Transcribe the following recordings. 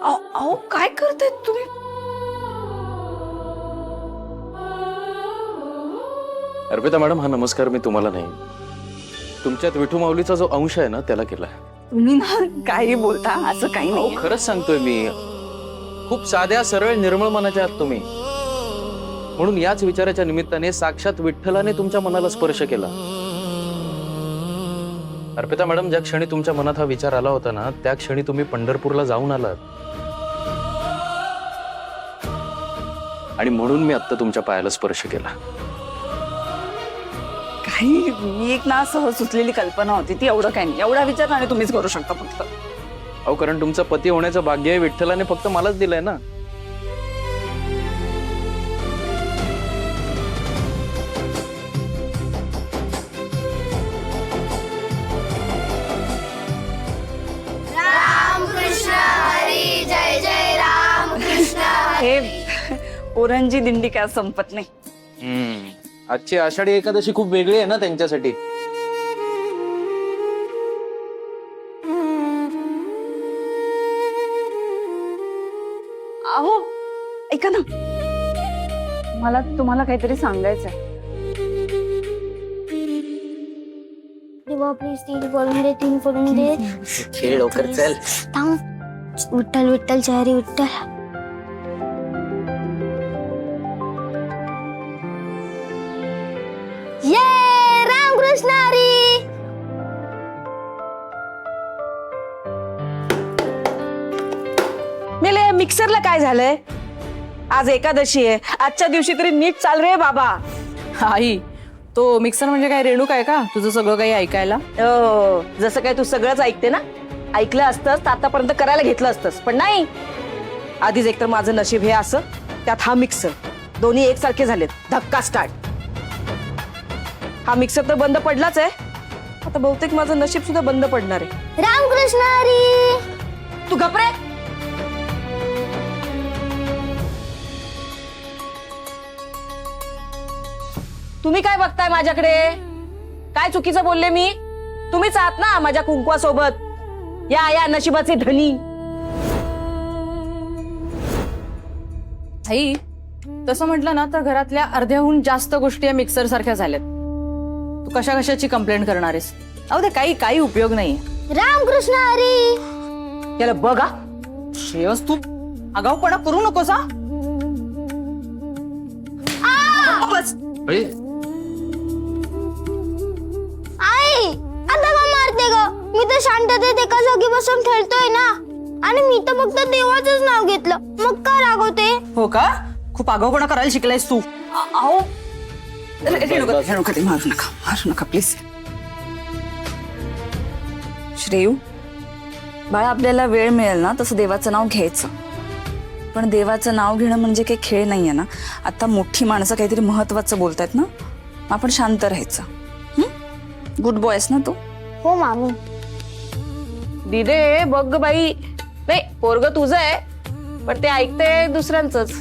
अहो काय करताय तुम्ही? अर्पिता मॅडम, हा नमस्कार मी तुम्हाला नाही, तुमच्यात विठू माऊलीचा जो अंश आहे ना त्याला केला. तुम्ही ना काही बोलता, असं काही नाही. खरंच सांगतोय मी, खूप साध्या सरळ निर्मळ मनाच्या आहात तुम्ही, म्हणून याच विचाराच्या निमित्ताने साक्षात विठ्ठलाने तुमच्या मनाला स्पर्श केला. अर्पिता मॅडम, ज्या क्षणी तुमच्या मनात हा विचार आला होता ना, त्या क्षणी तुम्ही पंढरपूरला जाऊन आलात, आणि म्हणून मी आता तुमच्या पायाला स्पर्श केला. काही मी एक ना सहज सुचलेली कल्पना होती ती, एवढं काही नाही. एवढा विचार आणि तुम्हीच करू शकता फक्त. अहो, कारण तुमचं पती होण्याचं भाग्य विठ्ठलाने फक्त मलाच दिलंय ना. हे ओरांची दिंडी काय संपत नाही. आजची आषाढी एकादशी खूप वेगळी आहे ना त्यांच्यासाठी. अहो ऐका ना, मला तुम्हाला काहीतरी सांगायचंय. देवा प्लीज तीन करून दे. खेळ लवकर चल. थांब. विठ्ठल विठ्ठल जय हरी विठ्ठल. ये रामकृष्ण हरी. मेले मिक्सरला काय झालंय? आज एकादशी आहे, आजच्या दिवशी तरी नीट चाल रे बाबा. आई, तो मिक्सर म्हणजे काय रेणूक आहे का तुझं सगळं काही ऐकायला? जसं काय तू सगळंच ऐकते ना, ऐकलं असतंस तर आतापर्यंत करायला घेतलं असतंस, पण नाही. आधीच एकतर माझं नशीब हे असं, त्यात हा मिक्सर, दोन्ही एकसारखे झालेत. धक्का स्टार्ट. हा मिक्सर तर बंद पडलाच आहे, आता बहुतेक माझं नशीब सुद्धा बंद पडणार आहे. रामकृष्ण हरी. तू घपरे. तुम्ही काय बघताय माझ्याकडे? काय चुकीचं बोलले मी? तुम्हीच आहात ना माझ्या कुंकवासोबत, या नशिबाचे धनी. आई, तसं म्हटलं ना तर घरातल्या अर्ध्याहून जास्त गोष्टी या मिक्सर सारख्या झाल्यात. तू कशा कशाची कंप्लेंट करणार आहेस? अहो, ते काही उपयोग नाही. रामकृष्ण हरी. याला बघा. श्रेयस, तू आगाऊपणा करू नकोस हा. बस. आई आता का मारते ग? मी तर शांततेत एका जागी बसून खेळतोय ना, आणि मी तर फक्त देवाचंच नाव घेतलं, मग का रागवते? हो का? खूप आगाऊपणा करायला शिकलायस तू. अहो मारू नका प्लीज. श्रेयू बाळा, आपल्याला वेळ मिळेल ना तसं देवाचं नाव घ्यायचं, पण देवाचं नाव घेणं म्हणजे काही खेळ नाहीये ना. आता मोठी माणसं काहीतरी महत्वाचं बोलतायत ना, आपण शांत राहायचं. गुड बॉयस ना तू? हो मामी. दिदे बघ बाई, नाही पोरग तुझं आहे, पण ते ऐकते दुसऱ्यांचंच.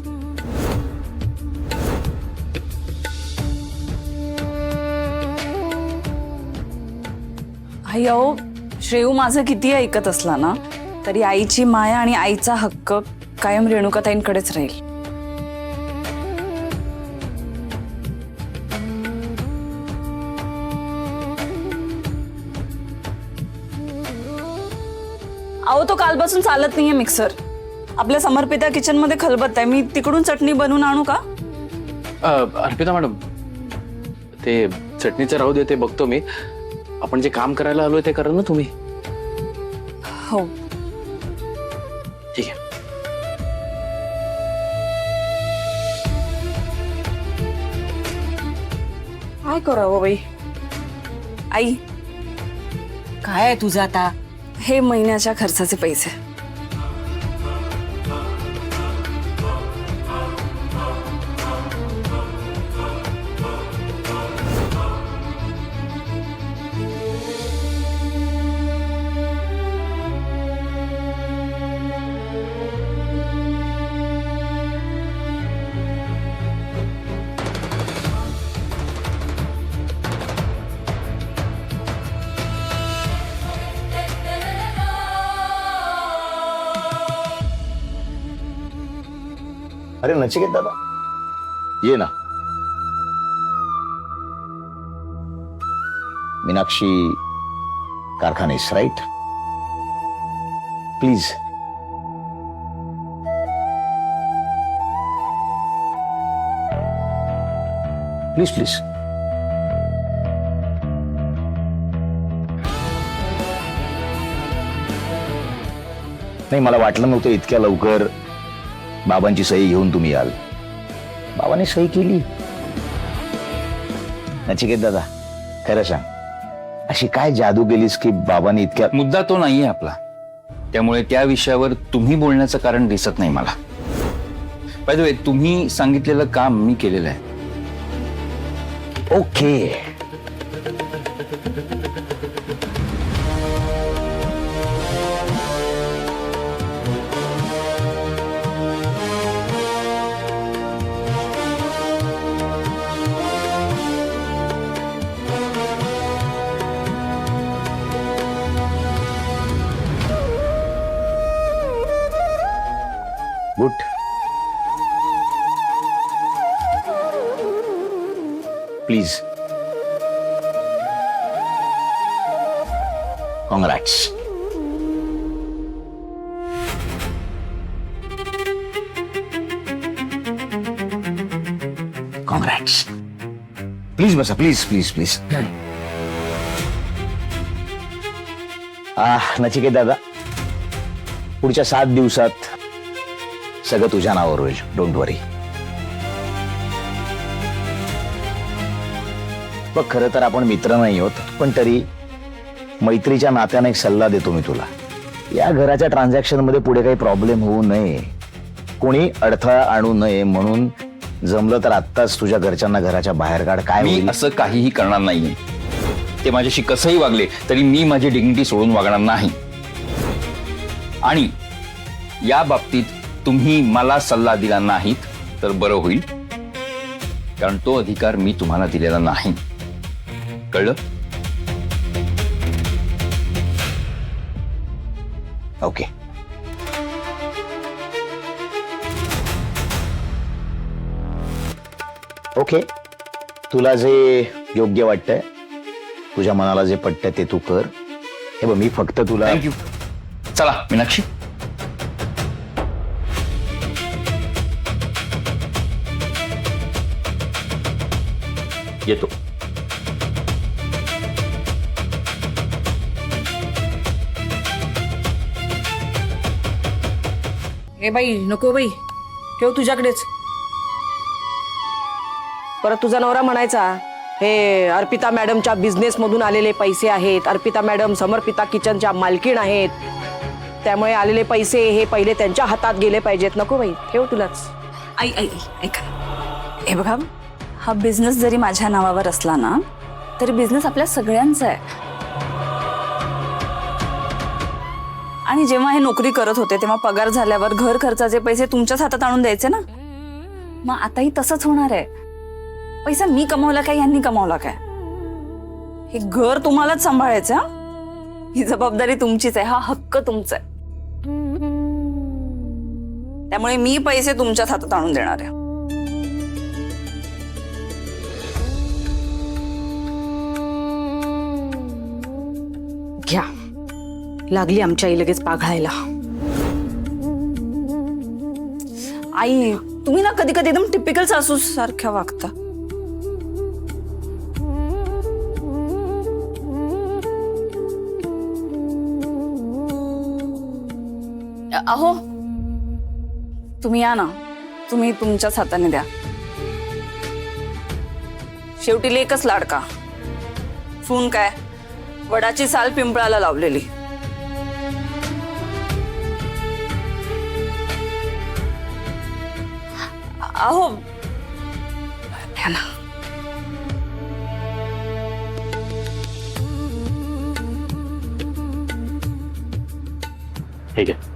आई, अहो श्रेयू माझं किती ऐकत असला ना तरी आईची माया आणि आईचा हक्क कायम रेणुकाताईंकडेच राहील. अहो, तो कालपासून चालत नाहीये मिक्सर. आपल्या समर्पिता किचन मध्ये खलबत आहे, मी तिकडून चटणी बनवून आणू का? अर्पिता मॅडम, ते चटणीचं राहू दे, ते बघतो मी. आपण जे काम करायला आलोय ते करा ना तुम्ही. हो ठीक आहे. काय करावं बाई. आई, काय आहे तुझं आता? हे महिन्याच्या खर्चाचे पैसे. अरे नचिकेत दादा ये ना. Meenakshi Karkhanis right. Please. Please please. नाही मला वाटलं नव्हतं इतक्या लवकर बाबांची सही घेऊन तुम्ही याल. बाबांनी सही केली. नचिकेत दादा खरं सांग, अशी काय जादू केलीस की बाबांनी इतक्या. मुद्दा तो नाहीये आपला, त्यामुळे त्या विषयावर तुम्ही बोलण्याचं कारण दिसत नाही मला. बाय द वे, तुम्ही सांगितलेलं काम मी केलेलं आहे. Okay. Good. Please. Congrats. Congrats. Please बसा. Please please please. नचिकेत दादा, पुढच्या 7 दिवसात सगळं तुझ्या नावावर होईल. Don't worry. बघ, खरं तर आपण मित्र नाही होत, पण तरी मैत्रीच्या नात्याने एक सल्ला देतो मी तुला. या घराच्या ट्रान्झॅक्शन मध्ये पुढे काही प्रॉब्लेम होऊ नये, कोणी अडथळा आणू नये, म्हणून जमलं तर आत्ताच तुझ्या घरच्यांना घराच्या बाहेर काढ. काय मी होईल? असं काहीही करणार नाहीये. ते माझ्याशी कसंही वागले तरी मी माझी डिग्निटी सोडून वागणार नाही. आणि या बाबतीत तुम्ही मला सल्ला दिला नाहीत तर बरं होईल, कारण तो अधिकार मी तुम्हाला दिलेला नाही. कळलं? ओके. ओके, तुला जे योग्य वाटतंय, तुझ्या मनाला जे पटतंय ते तू कर. हे बघ, मी फक्त तुला. थँक्यू. चला मीनाक्षी. येतो. ए बाई नको बाई, ठेव तुझ्याकडेच. परत तुझा नवरा म्हणायचा हे अर्पिता मॅडमच्या बिझनेस मधून आलेले पैसे आहेत, अर्पिता मॅडम समर्पिता किचनच्या मालकीण आहेत, त्यामुळे आलेले पैसे हे पहिले त्यांच्या हातात गेले पाहिजेत. नको बाई, ठेव तुलाच. आई आई ऐका, हे बघा, हा बिझनेस जरी माझ्या नावावर असला ना तरी बिझनेस आपल्या सगळ्यांचा आहे. आणि जेव्हा हे नोकरी करत होते तेव्हा पगार झाल्यावर घर खर्चाचे पैसे तुमच्याच हातात आणून द्यायचे ना. मग आताही तसंच होणार आहे. पैसा मी कमावला काय, यांनी कमावला काय? हे घर तुम्हालाच सांभाळायचं. ही जबाबदारी तुमचीच आहे, हा हक्क तुमचा आहे. त्यामुळे मी पैसे तुमच्याच हातात आणून देणार आहे. घ्या, लागली आमच्या आई लगेच पाघळायला. आई, तुम्ही ना कधी कधी एकदम टिपिकल सासू सारख्या वागता. अहो, तुम्ही या ना, तुम्ही तुमच्याच हाताने द्या. शेवटी लेकच लाडका. सून काय, वडाची साल पिंपळाला लावलेली. अहो, द्या ना. ठीक आहे.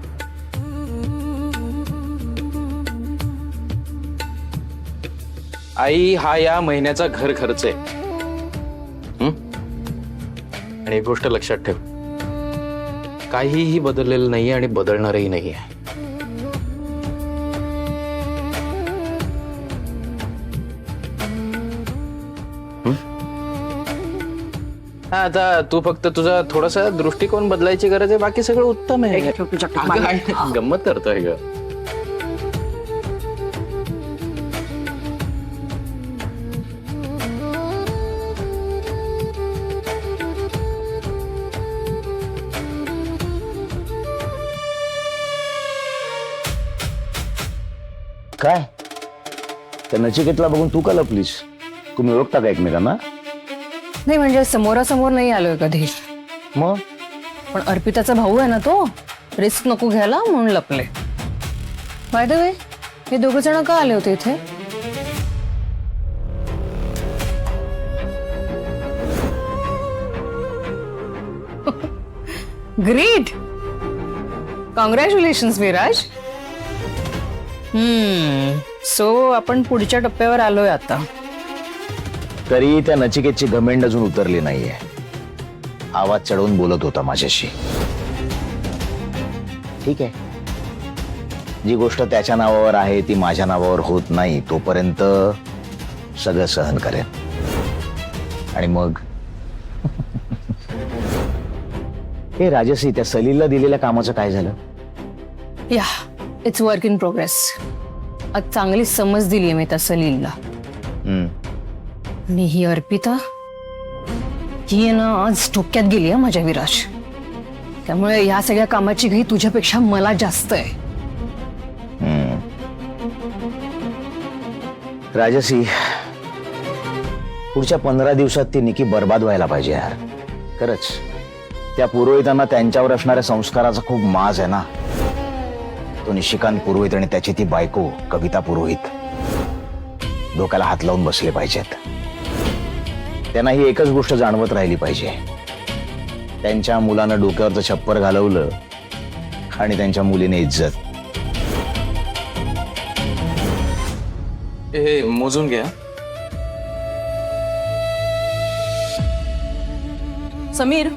आई, हा या महिन्याचा घर खर्च आहे. आणि एक गोष्ट लक्षात ठेव, काहीही बदललेलं नाहीये आणि बदलणारही नाहीये. हा, आता तू फक्त तुझा थोडासा दृष्टिकोन बदलायची गरज आहे, बाकी सगळं उत्तम आहे. एक ठेव तुझ्या अगं, आई, गंमत करतोय ग. काय त्या नचिकेतला बघून तू का लपलीस? तुम्ही ओळखता का एकमेकांना? नाही म्हणजे समोरासमोर नाही आलोय कधी, मग पण अर्पिताचा भाऊ आहे ना तो, रिस्क नको घ्यायला म्हणून लपले. बाय द वे, हे दोघ जण का आले होते इथे? Great, congratulations Viraj. सो आपण पुढच्या टप्प्यावर आलोय आता. तरी त्या नचिकेतची घमेंड अजून उतरली नाहीये. आवाज चढवून बोलत होता माझ्याशी. ठीक आहे, जी गोष्ट त्याच्या नावावर आहे ती माझ्या नावावर होत नाही तोपर्यंत सगळं सहन करेन. आणि मग हे राजसी, त्या सलीलला दिलेल्या कामाचं काय झालं? या, इट्स वर्क इन प्रोग्रेस. आज चांगली समज दिली मी त्या सलीलला. हम्म, आणि ही अर्पिता, ही आहे ना आज डोक्यात गेली आहे माझ्या विराज. त्यामुळे या सगळ्या कामाची घाई तुझ्यापेक्षा मला जास्त आहे. राजसी, पुढच्या 15 दिवसात ती निकी बर्बाद व्हायला पाहिजे यार. खरंच त्या पुरोहितांना त्यांच्यावर असणाऱ्या संस्काराचा खूप माज आहे ना. तो निशिकांत पुरोहित आणि त्याची ती बायको कविता पुरोहित डोक्याला हात लावून बसले पाहिजेत. त्यांना ही एकच गोष्ट जाणवत राहिली पाहिजे, त्यांच्या मुलानं डोक्यावरचं छप्पर घालवलं आणि त्यांच्या मुलीने इज्जत. हे मोजून घ्या. समीर,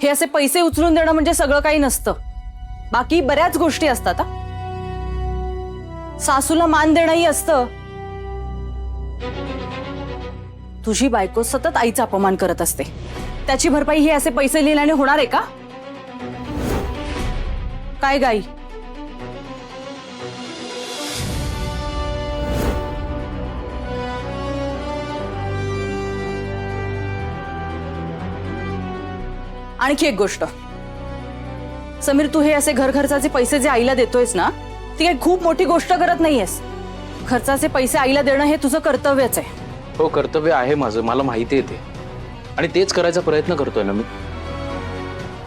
हे असे पैसे उचलून देणं म्हणजे सगळं काही नसतं. बाकी बऱ्याच गोष्टी असतात. सासूला मान देणंही असतं. तुझी बायको सतत आईचा अपमान करत असते, त्याची भरपाई हे असे पैसे लिहिल्याने होणार आहे का? काय गाई? आणखी एक गोष्ट, समीर, तू हे असे घर खर्चाचे पैसे जे आईला देतोयस ना, ती काही खूप मोठी गोष्ट करत नाहीयेस. खर्चाचे पैसे आईला देणं हे तुझं कर्तव्यच आहे. हो, कर्तव्य आहे माझं, मला माहिती आहे ते, आणि तेच करायचा प्रयत्न करतोय ना मी.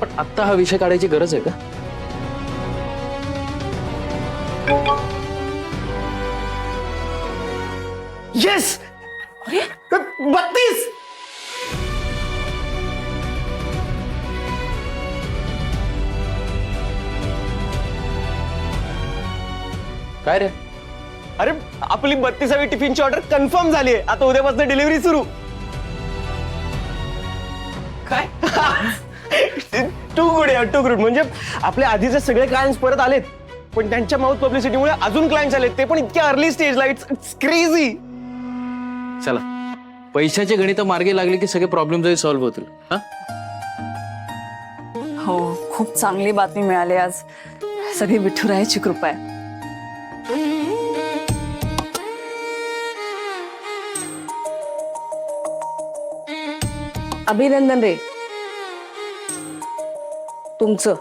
पण आत्ता हा विषय काढायची गरज आहे का? येस, 32. काय रे? अरे आपली 32वी टिफिनची ऑर्डर कन्फर्म झाली आहे. आता उद्यापासून डिलिव्हरी सुरू. काय? Too good. म्हणजे आपले आधीचे सगळे क्लायंट्स परत आलेत, पण त्यांच्या माउथ पब्लिसिटीमुळे अजून क्लायंट्स आलेत, ते पण इतक्या अर्ली स्टेजला. It's crazy. चला, पैशाचे गणित मार्गी लागले की सगळे प्रॉब्लेम सॉल्व्ह होतील. हा, हो, खूप चांगली बातमी मिळाली आज. सगळी विठुरायाची कृपा आहे. अभिनंदन रे तुमचं.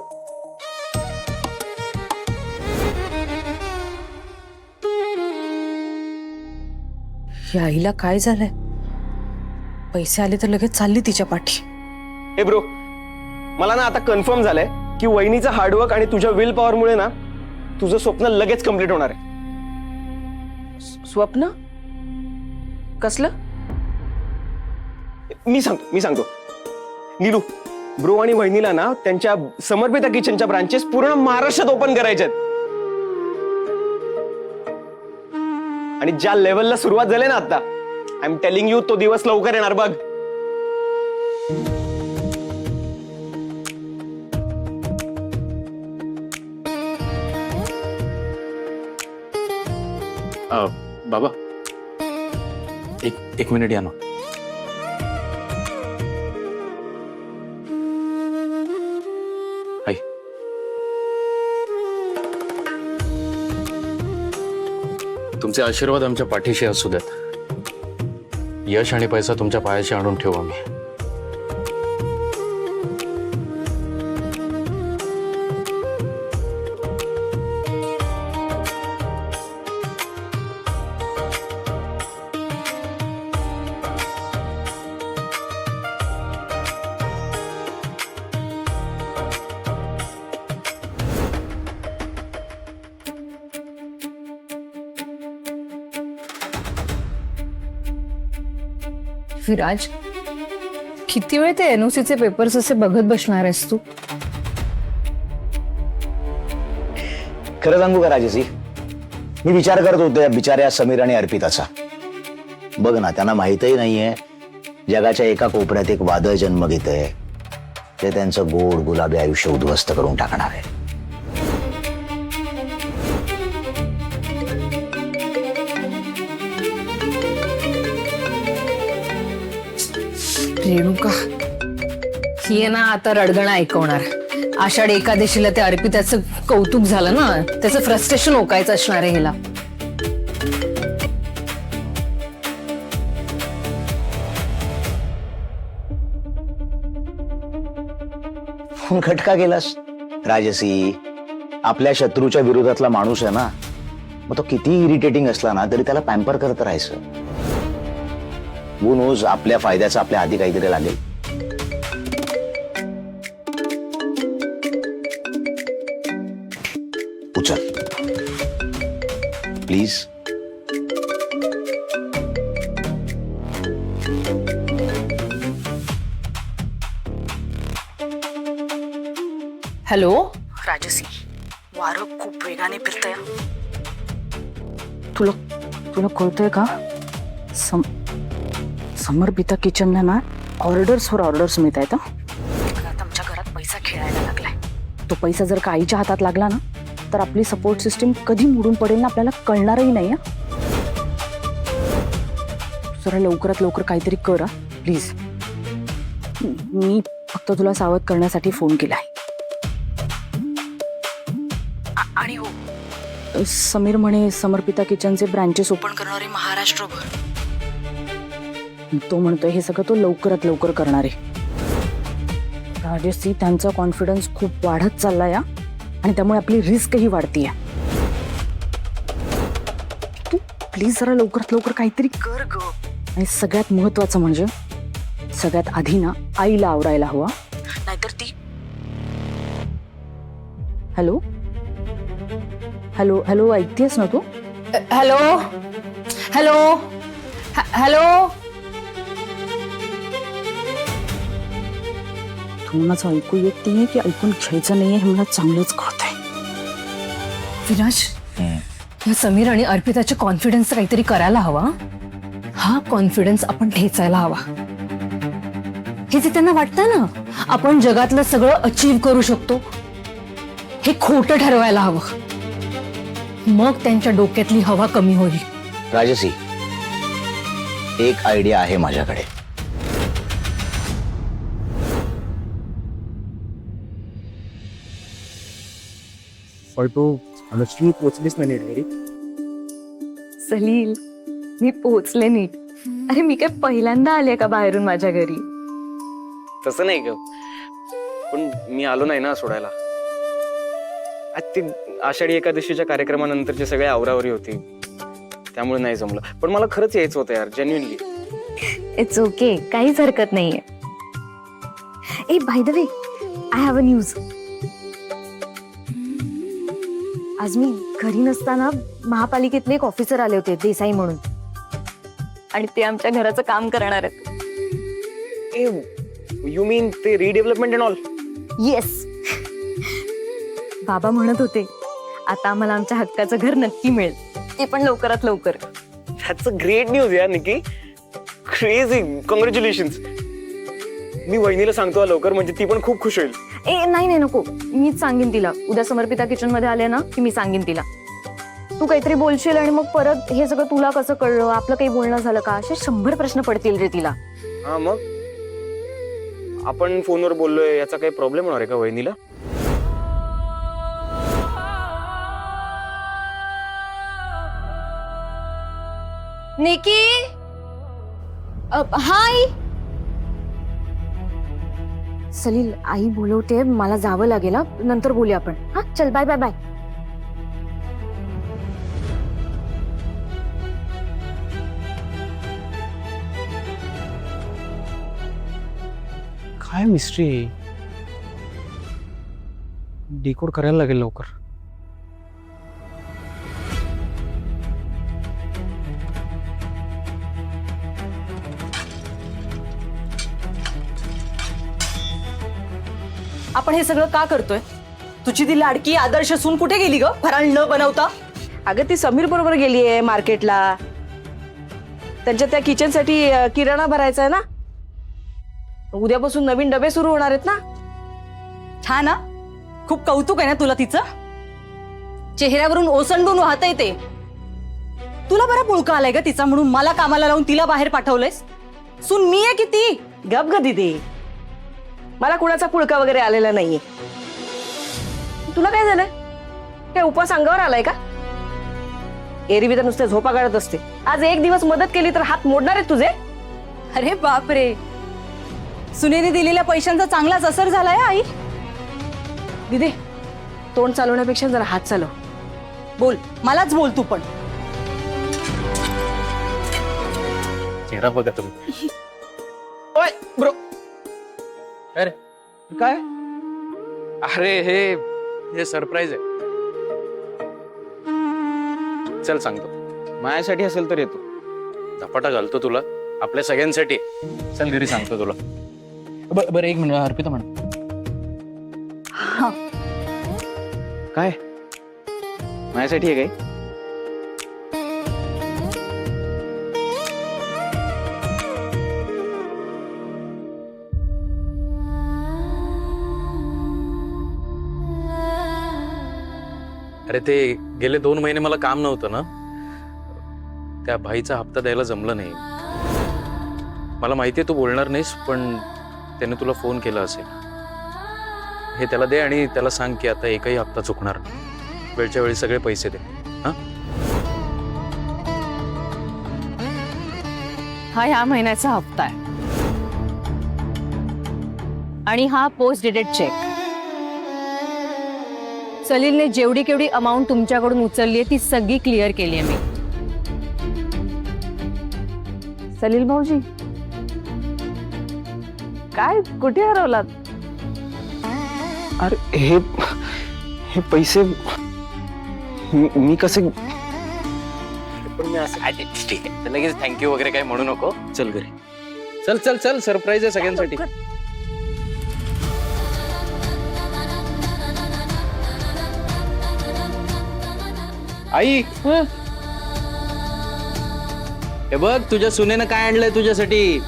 या आईला काय झालंय? पैसे आले तर लगेच चालली तिच्या पाठी. हे ब्रो, मला ना आता कन्फर्म झालंय की वहिनीचं हार्डवर्क आणि तुझ्या विल पॉवरमुळे ना तुझं स्वप्न लगेच कम्प्लीट होणार आहे. स्वप्न कसलं? मी सांगतो नीलू, ब्रो आणि वहिनीला ना त्यांच्या समर्पिता किचनच्या ब्रांचेस पूर्ण महाराष्ट्रात ओपन करायच्या आहेत. आणि ज्या लेवलला सुरुवात झाली ना आता, आय एम टेलिंग यू, तो दिवस लवकर येणार बघ. बाबा, एक मिनिट या ना. तुमचे आशीर्वाद आमच्या पाठीशी असू देत. यश आणि पैसा तुमच्या पायाशी आणून ठेवू आम्ही. विराज, किती वेळ ते एनओसीचे पेपर्स असे बघत बसणार आहेस तू? खरं सांगू का राजेसी, मी विचार करत होतो या बिचाऱ्या समीर आणि अर्पिताचा. बघ ना, त्यांना माहितही नाहीये जगाच्या एका कोपऱ्यात एक वादळ जन्म घेतंय, ते त्यांचं गोड गुलाबी आयुष्य उद्ध्वस्त करून टाकणार आहे. रेणुका, ही आहे ना आता रडगणं ऐकवणार. आषाढ एकादशीला ते अर्पिताचं कौतुक झालं ना, त्याचं फ्रस्ट्रेशन ओकायचं असणार आहे हिला. खटका केलास राजसी. आपल्या शत्रूच्या विरोधातला माणूस आहे ना, मग तो किती इरिटेटिंग असला ना तरी त्याला पॅम्पर करत राहायचं. Who knows, आपल्या फायद्याचं आपल्या आधी काहीतरी लागेल. उचल प्लीज. हॅलो राजसी, वारं खूप वेगाने फिरतंय. तुला तुला कळतंय का? समर्पिता किचनला ना ऑर्डर्स मिळत आहेत. आता आमच्या घरात पैसा खेळायला लागलाय. तो पैसा जर का आईच्या हातात लागला ना तर आपली सपोर्ट सिस्टीम कधी मोडून पडेल ना आपल्याला कळणारही नाही. जरा लवकरात लवकर काहीतरी कर प्लीज. मी फक्त तुला सावध करण्यासाठी फोन केला आहे. आणि हो, समीर म्हणे समर्पिता किचनचे ब्रँचेस ओपन करणार आहे महाराष्ट्रभर. तो म्हणतोय हे सगळं तो लवकरात लवकर करणार आहे. राजेशजी, त्यांचा कॉन्फिडन्स खूप वाढत चाललाय आणि त्यामुळे आपली रिस्कही वाढतीये. तू प्लीज जरा लवकरात लवकर काहीतरी कर ग. आणि सगळ्यात महत्वाचं म्हणजे सगळ्यात आधी ना आईला आवरायला हवा, नाहीतर ती. हॅलो हॅलो हॅलो, ऐकतेस ना तू? Hello hello hello. तुम्हाला ऐकू येत नाहीये की ऐकून घ्यायचं नाहीये हे मला चांगलंच कळतंय. विराज, या समीर आणि अर्पिताच्या कॉन्फिडन्स काहीतरी करायला हवा. हा कॉन्फिडन्स आपण ठेचायला हवा. हे जे त्यांना वाटतं ना आपण जगातलं सगळं अचीव करू शकतो, हे खोटं ठरवायला हवं. मग त्यांच्या डोक्यातली हवा कमी होईल. राजसी, एक आयडिया आहे माझ्याकडे. पोचलीच नाही रे. सलील, मी पोहोचले नीट. अरे मी काय पहिल्यांदा आले का बाहेरून माझ्या घरी? तसं नाही ग, पण मी आलो नाही ना सोडायला. आज ते आषाढी एकादशीच्या कार्यक्रमानंतरची सगळी आवरावरी होती, त्यामुळे नाही जमलं. पण मला खरंच यायचं होतं यार, जेन्युइनली. इट्स ओके, काहीच हरकत नाहीये. ए by the way, I have a news. आज मी घरी नसताना महापालिकेतले एक ऑफिसर आले होते, देसाई म्हणून, आणि ते आमच्या घराचं काम करणार आहेत. यू मीन ते रिडेव्हलपमेंट अँड ऑल? येस. बाबा म्हणत होते आता आम्हाला आमच्या हक्काचं घर नक्की मिळेल, ते पण लवकरात लवकर. दॅट्स अ ग्रेट न्यूज यार निकी. Crazy, congratulations. मी वहिनीला सांगतो लवकर, म्हणजे ती पण खूप खुश होईल. ए नाही नाही नको, मीच सांगेन तिला. उद्या समर्पिता किचन मध्ये आले ना की मी सांगेन तिला. तू काहीतरी बोलशील आणि मग परत हे सगळं तुला कसं कळलं, आपलं काही बोलणं झालं का, असे 100 प्रश्न पडतील रे तिला. हा, मग आपण फोनवर बोललोय याचा काही प्रॉब्लेम होणार आहे का वहिनीला? निकी हाय सलील, आई बोलवते, मला जावं लागेल. नंतर बोलूया आपण. हा चल, बाय बाय बाय. काय मिस्ट्री डिकोड करायला लागेल लवकर. आपण हे सगळं का करतोय? तुझी ती लाडकी आदर्श सून कुठे गेली ग, फराळ न बनवता? अगं ती समीर बरोबर गेलीये मार्केटला. त्यांच्या त्या किचन साठी किराणा भरायचा आहे ना. उद्यापासून नवीन डबे सुरू होणार आहेत ना. छान ना, खूप कौतुक आहे ना तुला तिचं. चेहऱ्यावरून ओसंडून वाहत येते. तुला बरा पुळका आलाय ग तिचा, म्हणून मला कामाला लावून तिला बाहेर पाठवलंयस. सून मी आहे की ती? गप ग दीदी, मला कुणाचा पुळका वगैरे आलेला नाहीये. तुला काय झालंय? काय उपास अंगावर आलाय का? एरवी तर नुसते झोपा काढत असते. आज एक दिवस मदत केली तर हात मोडणार आहेत तुझे. अरे बापरे, सुनेने दिलेल्या पैशांचा चांगलाच असर झालाय आई. दीदी, तोंड चालवण्यापेक्षा जरा हात चालव. बोल, मलाच बोल तू पण. चेहरा बघा तुम्ही. ओय ब्रो, अरे काय? अरे हे सरप्राईज आहे. चल सांगतो. माझ्यासाठी असेल तर येतो. झपाटा घालतो तुला, आपल्या सगळ्यांसाठी. चल घरी सांगतो तुला. बरं एक मिनिट, अर्पिता म्हण. काय माझ्यासाठी आहे काय? अरे ते गेले 2 महिने मला काम नव्हतं ना, त्या भाईचा हप्ता द्यायला जमलं नाही. मला माहितीये तू बोलणार नाहीस, पण त्याने तुला फोन केला असेल. हे त्याला दे आणि त्याला सांग की आता एकही हप्ता चुकणार नाही. वेळच्या वेळी सगळे पैसे दे. हा ह्या महिन्याचा हप्ता आहे आणि हा पोस्ट डेटेड चेक. सलीलने जेवढी केवढी अमाऊंट तुमच्याकडून उचलली आहे ती सगळी क्लिअर केली आहे मी. सलील भाऊजी, काय कुठे हरवलात? अरे हे पैसे मी कसे? पण मी असं ठीक आहे, लगेच थँक्यू वगैरे काय म्हणू नको. चल घरी. चल चल चल, सरप्राईज आहे सगळ्यांसाठी. आई, हे बघ तुझ्या सुनेनं काय आणलंय तुझ्यासाठी.